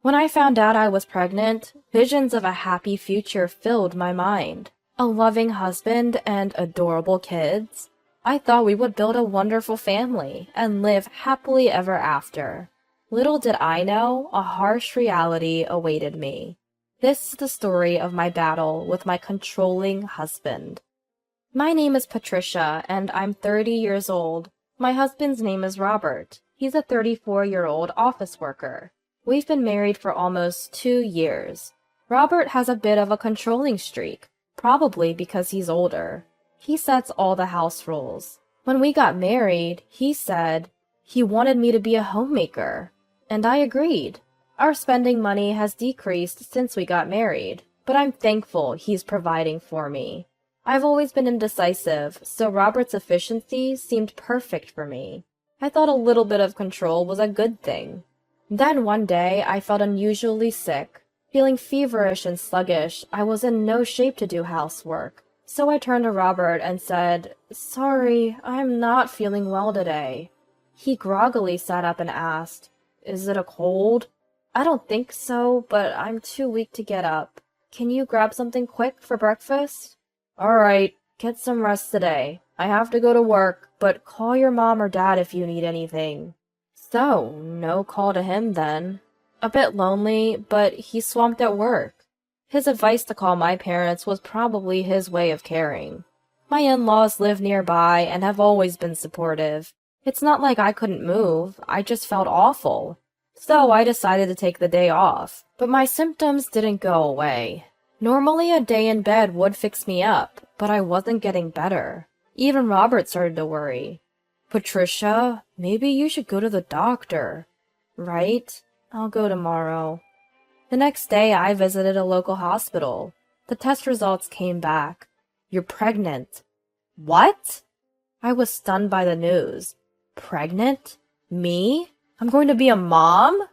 When I found out I was pregnant, visions of a happy future filled my mind. A loving husband and adorable kids. I thought we would build a wonderful family and live happily ever after. Little did I know, a harsh reality awaited me. This is the story of my battle with my controlling husband. My name is Patricia, and I'm 30 years old. My husband's name is Robert. He's a 34-year-old office worker. We've been married for almost 2 years. Robert has a bit of a controlling streak, probably because he's older. He sets all the house rules. When we got married, he said he wanted me to be a homemaker, and I agreed. Our spending money has decreased since we got married, but I'm thankful he's providing for me. I've always been indecisive, so Robert's efficiency seemed perfect for me. I thought a little bit of control was a good thing. Then one day, I felt unusually sick. Feeling feverish and sluggish, I was in no shape to do housework. So I turned to Robert and said, "Sorry, I'm not feeling well today." He groggily sat up and asked, "Is it a cold?" "I don't think so, but I'm too weak to get up. Can you grab something quick for breakfast?" "All right, get some rest today. I have to go to work, but call your mom or dad if you need anything." So, no call to him then. A bit lonely, but he's swamped at work. His advice to call my parents was probably his way of caring. My in-laws live nearby and have always been supportive. It's not like I couldn't move, I just felt awful. So I decided to take the day off, but my symptoms didn't go away. Normally a day in bed would fix me up, but I wasn't getting better. Even Robert started to worry. "Patricia, maybe you should go to the doctor." "Right? I'll go tomorrow." The next day, I visited a local hospital. The test results came back. "You're pregnant." "What?" I was stunned by the news. Pregnant? Me? I'm going to be a mom?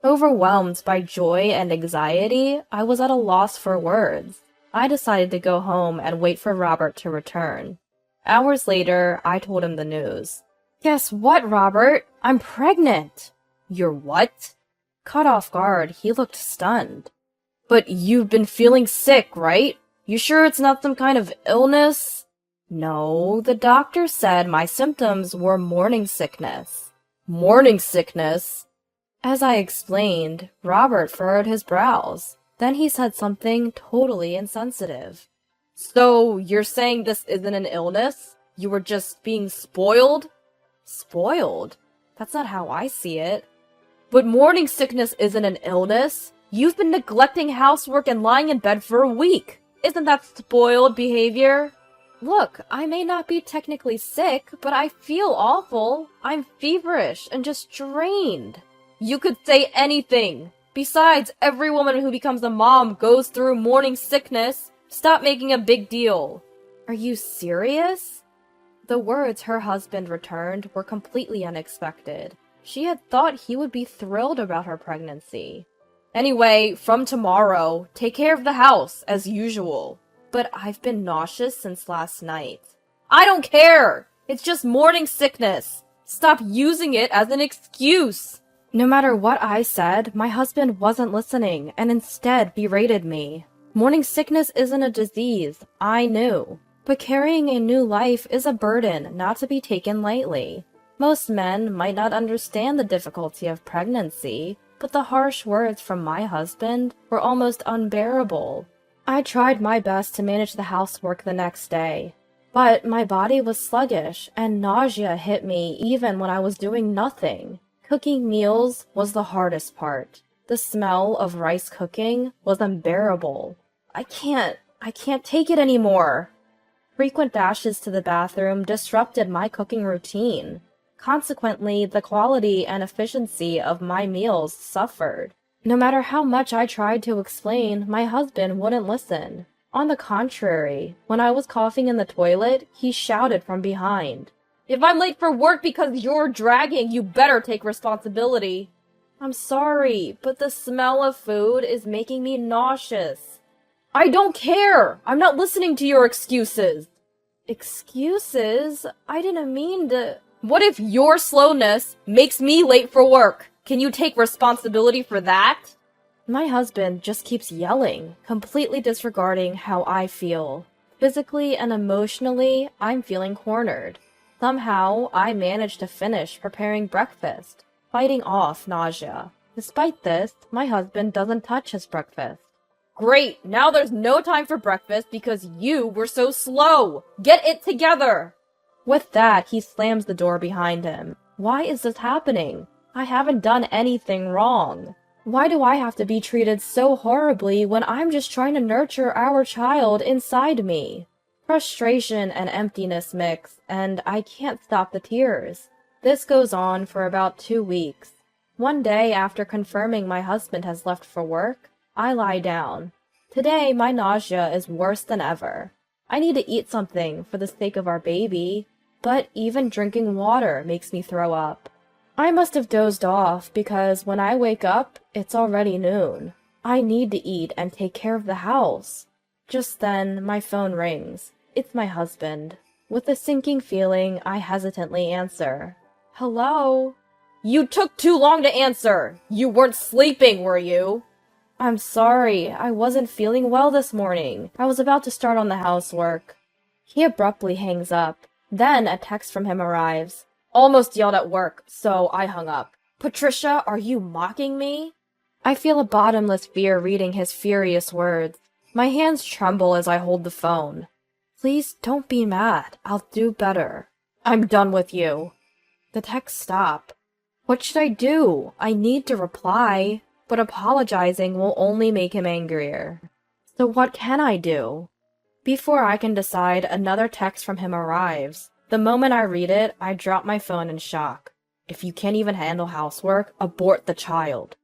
Overwhelmed by joy and anxiety, I was at a loss for words. I decided to go home and wait for Robert to return. Hours later, I told him the news. "Guess what, Robert? I'm pregnant." "You're what?" Caught off guard, he looked stunned. "But you've been feeling sick, right? You sure it's not some kind of illness?" "No, the doctor said my symptoms were morning sickness." "Morning sickness?" As I explained, Robert furrowed his brows. Then he said something totally insensitive. "So, you're saying this isn't an illness? You were just being spoiled?" "Spoiled? That's not how I see it." "But morning sickness isn't an illness. You've been neglecting housework and lying in bed for a week. Isn't that spoiled behavior?" "Look, I may not be technically sick, but I feel awful. I'm feverish and just drained." "You could say anything. Besides, every woman who becomes a mom goes through morning sickness. Stop making a big deal." "Are you serious?" The words her husband returned were completely unexpected. She had thought he would be thrilled about her pregnancy. "Anyway, from tomorrow, take care of the house, as usual." "But I've been nauseous since last night." "I don't care! It's just morning sickness. Stop using it as an excuse." No matter what I said, my husband wasn't listening and instead berated me. Morning sickness isn't a disease, I knew. But carrying a new life is a burden not to be taken lightly. Most men might not understand the difficulty of pregnancy, but the harsh words from my husband were almost unbearable. I tried my best to manage the housework the next day, but my body was sluggish and nausea hit me even when I was doing nothing. Cooking meals was the hardest part. The smell of rice cooking was unbearable. I can't take it anymore. Frequent dashes to the bathroom disrupted my cooking routine. Consequently, the quality and efficiency of my meals suffered. No matter how much I tried to explain, my husband wouldn't listen. On the contrary, when I was coughing in the toilet, he shouted from behind, "If I'm late for work because you're dragging, you better take responsibility." "I'm sorry, but the smell of food is making me nauseous." "I don't care! I'm not listening to your excuses." "Excuses? I didn't mean to..." "What if your slowness makes me late for work? Can you take responsibility for that?" My husband just keeps yelling, completely disregarding how I feel. Physically and emotionally, I'm feeling cornered. Somehow, I manage to finish preparing breakfast, fighting off nausea. Despite this, my husband doesn't touch his breakfast. Great! Now there's no time for breakfast because you were so slow! Get it together! With that, he slams the door behind him. Why is this happening? I haven't done anything wrong. Why do I have to be treated so horribly when I'm just trying to nurture our child inside me? Frustration and emptiness mix, and I can't stop the tears. This goes on for about 2 weeks. One day after confirming my husband has left for work, I lie down. Today, my nausea is worse than ever. I need to eat something for the sake of our baby, but even drinking water makes me throw up. I must have dozed off because when I wake up, it's already noon. I need to eat and take care of the house. Just then, my phone rings. It's my husband. With a sinking feeling, I hesitantly answer. Hello? You took too long to answer! You weren't sleeping, were you? I'm sorry, I wasn't feeling well this morning. I was about to start on the housework. He abruptly hangs up. Then a text from him arrives. Almost yelled at work, so I hung up. Patricia, are you mocking me? I feel a bottomless fear reading his furious words. My hands tremble as I hold the phone. Please don't be mad. I'll do better. I'm done with you. The texts stop. What should I do? I need to reply, but apologizing will only make him angrier. So what can I do? Before I can decide, another text from him arrives. The moment I read it, I drop my phone in shock. If you can't even handle housework, abort the child.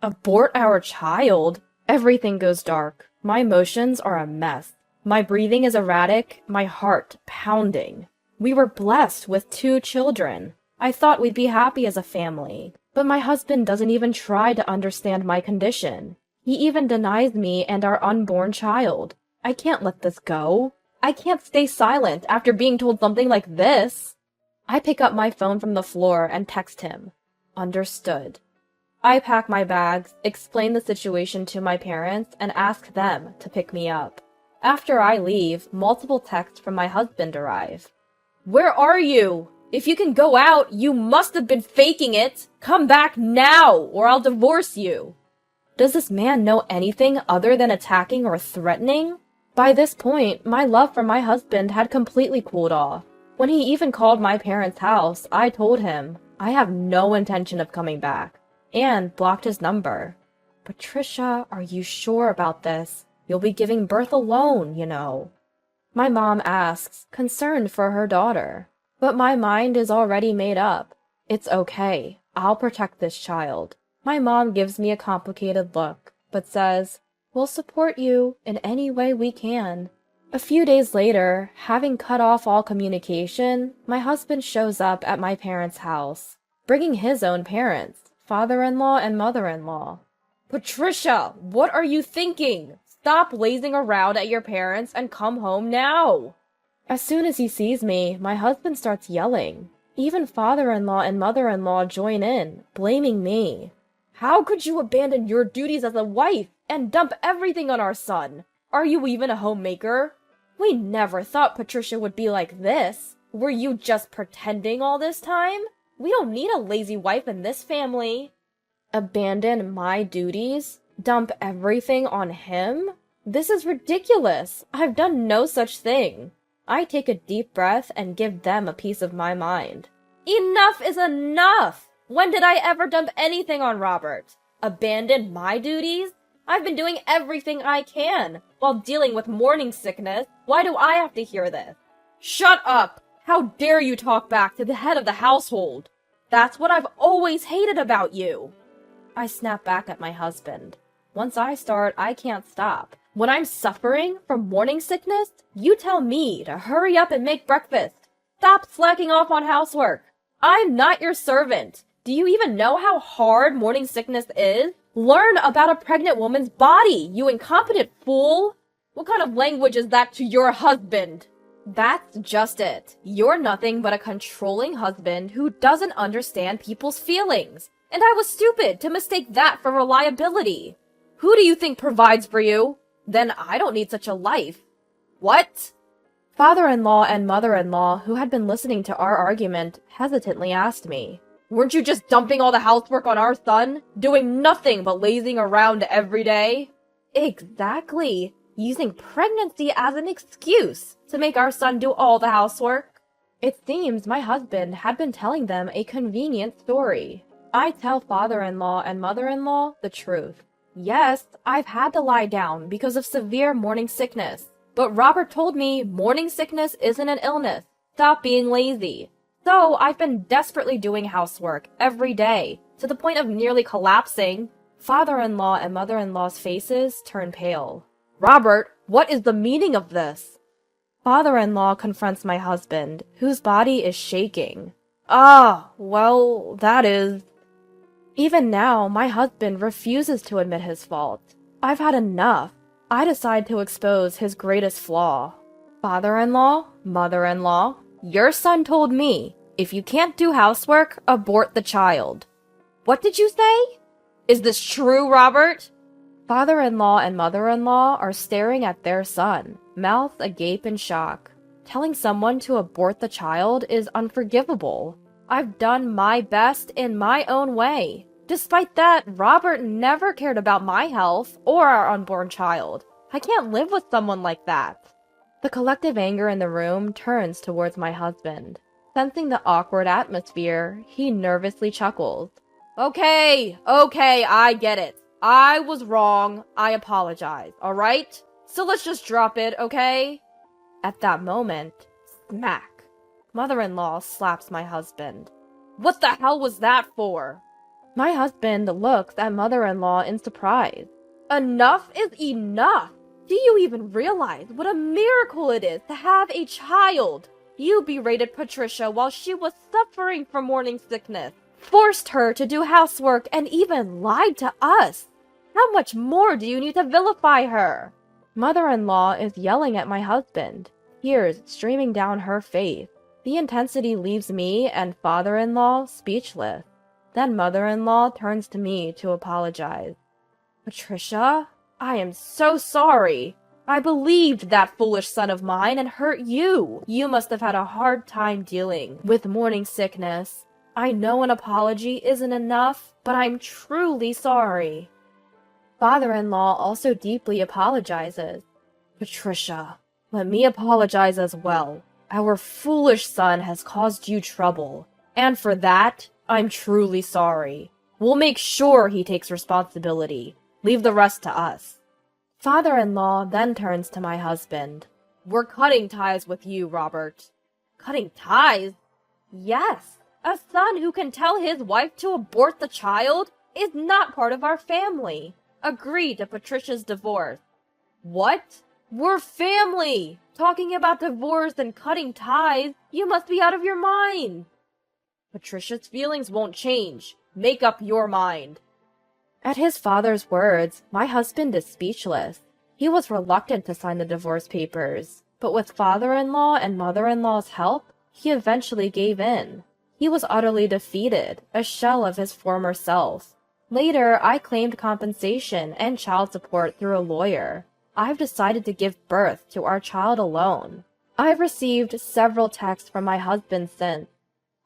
Abort our child? Everything goes dark. My emotions are a mess. My breathing is erratic, my heart pounding. We were blessed with 2 children. I thought we'd be happy as a family. But my husband doesn't even try to understand my condition. He even denies me and our unborn child. I can't let this go. I can't stay silent after being told something like this. I pick up my phone from the floor and text him. Understood. I pack my bags, explain the situation to my parents, and ask them to pick me up. After I leave, multiple texts from my husband arrive. Where are you? If you can go out, you must have been faking it. Come back now, or I'll divorce you. Does this man know anything other than attacking or threatening? By this point, my love for my husband had completely cooled off. When he even called my parents' house, I told him I have no intention of coming back, and blocked his number. Patricia, are you sure about this? You'll be giving birth alone, you know. My mom asks, concerned for her daughter. But my mind is already made up. It's okay. I'll protect this child. My mom gives me a complicated look, but says, we'll support you in any way we can. A few days later, having cut off all communication, my husband shows up at my parents' house, bringing his own parents, father-in-law and mother-in-law. Patricia, what are you thinking? Stop lazing around at your parents and come home now. As soon as he sees me, my husband starts yelling. Even father-in-law and mother-in-law join in, blaming me. How could you abandon your duties as a wife and dump everything on our son? Are you even a homemaker? We never thought Patricia would be like this. Were you just pretending all this time? We don't need a lazy wife in this family. Abandon my duties? Dump everything on him? This is ridiculous. I've done no such thing. I take a deep breath and give them a piece of my mind. Enough is enough! When did I ever dump anything on Robert? Abandon my duties? I've been doing everything I can while dealing with morning sickness. Why do I have to hear this? Shut up! How dare you talk back to the head of the household? That's what I've always hated about you. I snap back at my husband. Once I start, I can't stop. When I'm suffering from morning sickness, you tell me to hurry up and make breakfast. Stop slacking off on housework. I'm not your servant. Do you even know how hard morning sickness is? Learn about a pregnant woman's body, you incompetent fool! What kind of language is that to your husband? That's just it. You're nothing but a controlling husband who doesn't understand people's feelings. And I was stupid to mistake that for reliability. Who do you think provides for you? Then I don't need such a life. What? Father-in-law and mother-in-law, who had been listening to our argument, hesitantly asked me, Weren't you just dumping all the housework on our son? Doing nothing but lazing around every day? Exactly. Using pregnancy as an excuse to make our son do all the housework. It seems my husband had been telling them a convenient story. I tell father-in-law and mother-in-law the truth. Yes, I've had to lie down because of severe morning sickness. But Robert told me morning sickness isn't an illness. Stop being lazy. So I've been desperately doing housework every day, to the point of nearly collapsing. Father-in-law and mother-in-law's faces turn pale. Robert, what is the meaning of this? Father-in-law confronts my husband, whose body is shaking. Well, that is... Even now, my husband refuses to admit his fault. I've had enough. I decide to expose his greatest flaw. Father-in-law, mother-in-law, your son told me, if you can't do housework, abort the child. What did you say? Is this true, Robert? Father-in-law and mother-in-law are staring at their son, mouth agape in shock. Telling someone to abort the child is unforgivable. I've done my best in my own way. Despite that, Robert never cared about my health or our unborn child. I can't live with someone like that. The collective anger in the room turns towards my husband. Sensing the awkward atmosphere, he nervously chuckles. Okay, I get it. I was wrong. I apologize, alright? So let's just drop it, okay? At that moment, smack. Mother-in-law slaps my husband. What the hell was that for? My husband looks at mother-in-law in surprise. Enough is enough! Do you even realize what a miracle it is to have a child? You berated Patricia while she was suffering from morning sickness, forced her to do housework, and even lied to us. How much more do you need to vilify her? Mother-in-law is yelling at my husband, tears streaming down her face. The intensity leaves me and father-in-law speechless. Then mother-in-law turns to me to apologize. Patricia, I am so sorry. I believed that foolish son of mine and hurt you. You must have had a hard time dealing with morning sickness. I know an apology isn't enough, but I'm truly sorry. Father-in-law also deeply apologizes. Patricia, let me apologize as well. Our foolish son has caused you trouble, and for that, I'm truly sorry. We'll make sure he takes responsibility. Leave the rest to us. Father-in-law then turns to my husband. We're cutting ties with you, Robert. Cutting ties? Yes. A son who can tell his wife to abort the child is not part of our family. Agree to Patricia's divorce. What? We're family! Talking about divorce and cutting ties? You must be out of your mind. Patricia's feelings won't change. Make up your mind. At his father's words, my husband is speechless. He was reluctant to sign the divorce papers, but with father-in-law and mother-in-law's help, he eventually gave in. He was utterly defeated, a shell of his former self. Later, I claimed compensation and child support through a lawyer. I've decided to give birth to our child alone. I've received several texts from my husband since.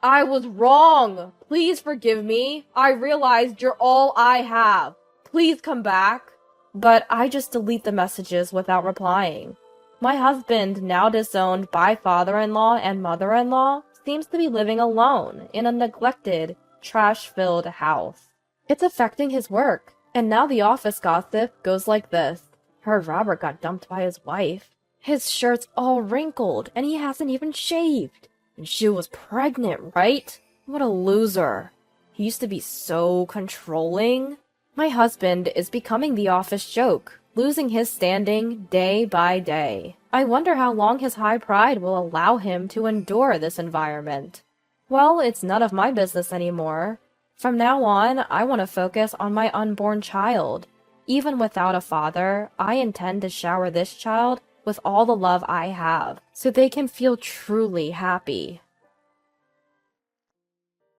I was wrong. Please forgive me. I realized you're all I have. Please come back. But I just delete the messages without replying. My husband, now disowned by father-in-law and mother-in-law, seems to be living alone in a neglected, trash-filled house. It's affecting his work, and now the office gossip goes like this. Heard Robert got dumped by his wife. His shirt's all wrinkled, and he hasn't even shaved. And she was pregnant, right? What a loser. He used to be so controlling. My husband is becoming the office joke, losing his standing day by day. I wonder how long his high pride will allow him to endure this environment. Well, it's none of my business anymore. From now on, I want to focus on my unborn child. Even without a father, I intend to shower this child with all the love I have, so they can feel truly happy.